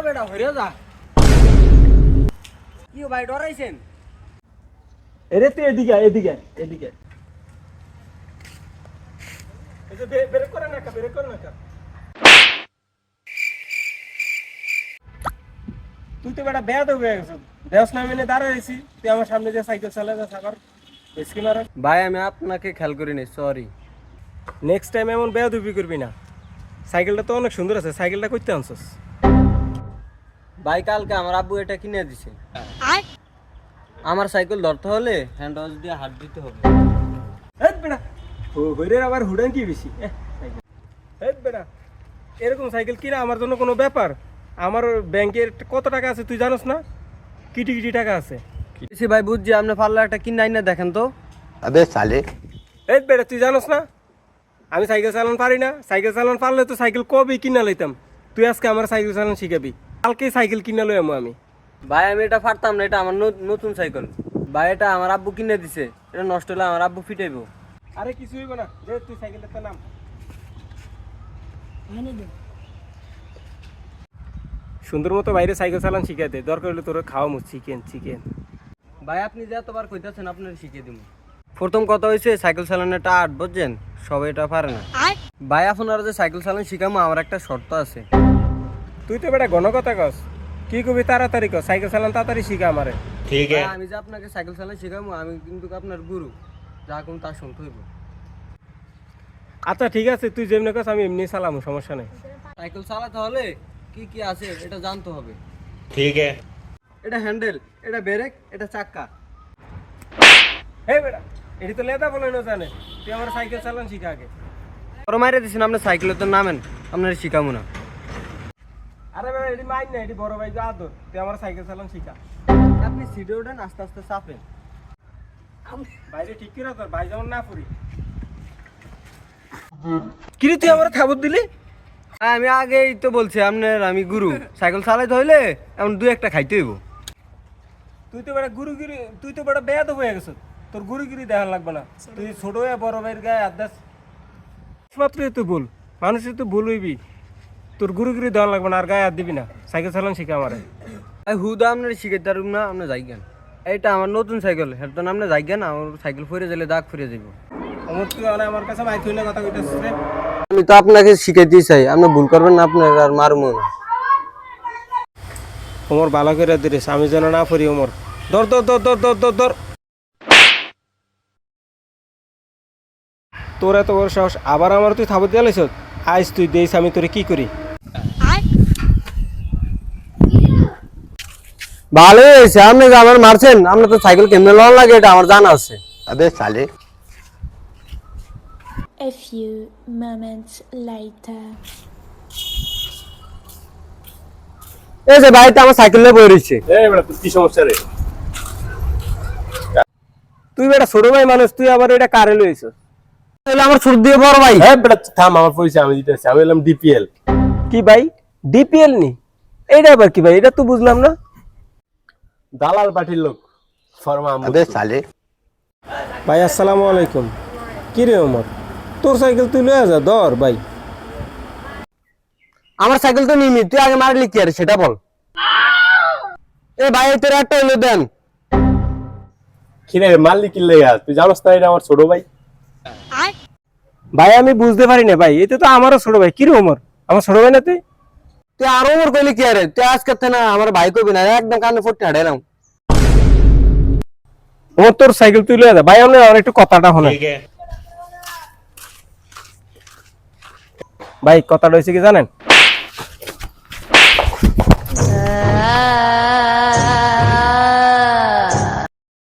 বেটা হইরে যা কি ভাই ডরাইছেন এরে তুই এদিকে এদিকে এদিকে এই যে বের করে না কা তুই তো বেটা বেয়াদ হয়ে গেছিস দেওস না মেনে দাঁড়াইছি তুই আমার সামনে যে সাইকেল চালা যা সাবার বেশি মারা ভাই আমি আপনাকে খেয়াল করিনি সরি নেক্সট টাইম এমন বেয়াদবি করবি না সাইকেলটা তো অনেক সুন্দর আছে সাইকেলটা কইতে আনছস ভাই কালকে আমার আব্বু এটা কিনে দিছে আমার সাইকেল ধরতে হলে হ্যান্ড ওয়াশ দিয়ে হাত দিতে হবে এই বেটা হইরে আবার হুডান কি বেশি সাইকেল এই বেটা এরকম সাইকেল কিনা আমার জন্য কোনো ব্যাপার আমার ব্যাংকের কত টাকা আছে তুই জানোস না কিটি কিটি টাকা আছে কিসে ভাই বুঝছি আপনি পারলে একটা কিনে আইনা দেখেন তো अबे साले এই বেটা তুই জানোস না আমি সাইকেল চালান পারি না সাইকেল চালান পারলে তো সাইকেল কবে কিনা লইতাম তুই আজকে আমার সাইকেল চালান শিখাবি কালকে সাইকেল কিনা লই আমি ভাই আমি এটা পারতাম না এটা আমার নতুন সাইকেল ভাই এটা আমার আব্বু কিনে দিছে এটা নষ্ট হলে আমার আব্বু ফিটাইবো আরে কিছু হইব না যে তুই সাইকেলটা নাম সুন্দর মতো বাইরে সাইকেল চালান শিখাই দে দরকার হলে তোর খাওয়ামু চিকেন ভাই আপনি যে এতবার কইতাছেন আপনার শিখিয়ে দিব প্রথম কথা হয়েছে সাইকেল চালানোটা আট বুঝছেন সবাই এটা পারে না ভাই আপনারা যে সাইকেল চালান শিখামো আমার একটা শর্ত আছে তুই তো বেটা ঘন কথা কস কি কবি তাড়াতাড়ি কস সাইকেল চালান তাড়াতাড়ি শিখা আমারে ठीक है আমি যে আপনাকে সাইকেল চালান শিখামো আমি কিন্তু আপনার গুরু যা কোন তা শুনতে হইব আচ্ছা ঠিক আছে তুই যেমনি কস আমি এমনি চালামু সমস্যা নেই সাইকেল চালাতে হলে কি কি আছে এটা জানতে হবে ठीक है এটা হ্যান্ডেল এটা ব্রেক এটা চাক্কা হে বেটা এটি তো লেদা বলে না জানে তুই আমার সাইকেল চালান শিখা আগে ওরা মাইরে দিছেন আপনার সাইকেলে তো নামেন আপনার শিখামো না আরে বেটা এটি মাইন না এটি বড় ভাই যা আদর তুই আমার সাইকেল চালান শিখা আপনি সিটে ওঠেন আস্তে আস্তে চাপেন বাইরে ঠিক করে তোর ভাই যেমন না ফুরি কিরে তুই আমার খাবার দিলি আমি আগেই তো বলছি আপনার আমি গুরু সাইকেল চালাইতে হইলে এমন দুই একটা খাইতে হইব তুই তো বেটা গুরুগিরি তুই তো বেটা বেয়াদ হয়ে গেছ তোর গুরুগিরি দেখা লাগবে না তুই ছোট হয়ে বড় ভাইয়ের গায়ে আদাস মাত্রই তুই ভুল মানুষের তো ভুল হইবি তোর গুরুগিরি দেওয়া লাগবে না আর গায়ে হাত দিবি না সাইকেল চালান শিখা আমার হুদা আপনার শিখাইতে পারব না আপনি যাইগেন এইটা আমার নতুন সাইকেল হের তো আপনি যাইগেন আমার সাইকেল ফিরে গেলে দাগ ফিরে যাব আমার তুই আমার কাছে মাইক হইলে কথা কইতেছিস রে আমি তো আপনাকে শিখাইতেই চাই আপনি ভুল করবেন না আপনার আর মারবো না ওমর ভালো করে দিস আমি যেন না ফুরি ওমর ধর ধর ধর ধর ধর ধর ধর তোর এত বড় সাহস আবার আমার তুই থাবত দিয়ে লাইছ আইস তুই দেইস আমি তোরে কি করি ভালো হয়েছে আপনি যে আমার মারছেন আপনি তো সাইকেল কেমনে লওয়া লাগে এটা আমার জানা আছে अबे साले A few moments later. এই যে ভাই তো আমার সাইকেল নিয়ে বই রয়েছে এই বেটা তুই কি সমস্যা রে তুই বেটা ছোট ভাই মানুষ তুই আবার এটা কারে লইছ তাহলে আমার ছোট দিয়ে বড় ভাই হ্যাঁ বেটা থাম আমার পরিচয় আমি দিতেছি আমি এলাম ডিপিএল কি ভাই ডিপিএল নি এইটা আবার কি ভাই এটা তো বুঝলাম না দালাল পার্টির লোক ফরমা अबे साले ভাই আসসালামু আলাইকুম কি রে ওমর তোর সাইকেল তুই লয়ে যা ধর ভাই আমার সাইকেল তো নিমি তুই আগে মারলি কি আর সেটা বল এ ভাই তোর একটা হলো দেন কি রে মারলি কি লেগা তুই জানোস না এটা আমার ছোট ভাই ভাই আমি বুঝতে পারি না ভাই এটা তো আমারও ছোট ভাই কি রে ওমর আমার ছোট ভাই না তুই তুই আরো ওর কইলি কি আরে তুই আজকে থেকে না আমার ভাই কইবি না একদম কানে ফুটে হাড়াইলাম ওমর তোর সাইকেল তুই লয়ে যা ভাই আমার একটু কথাটা শোনা ठीक है ভাই কথাটা হইছে কি জানেন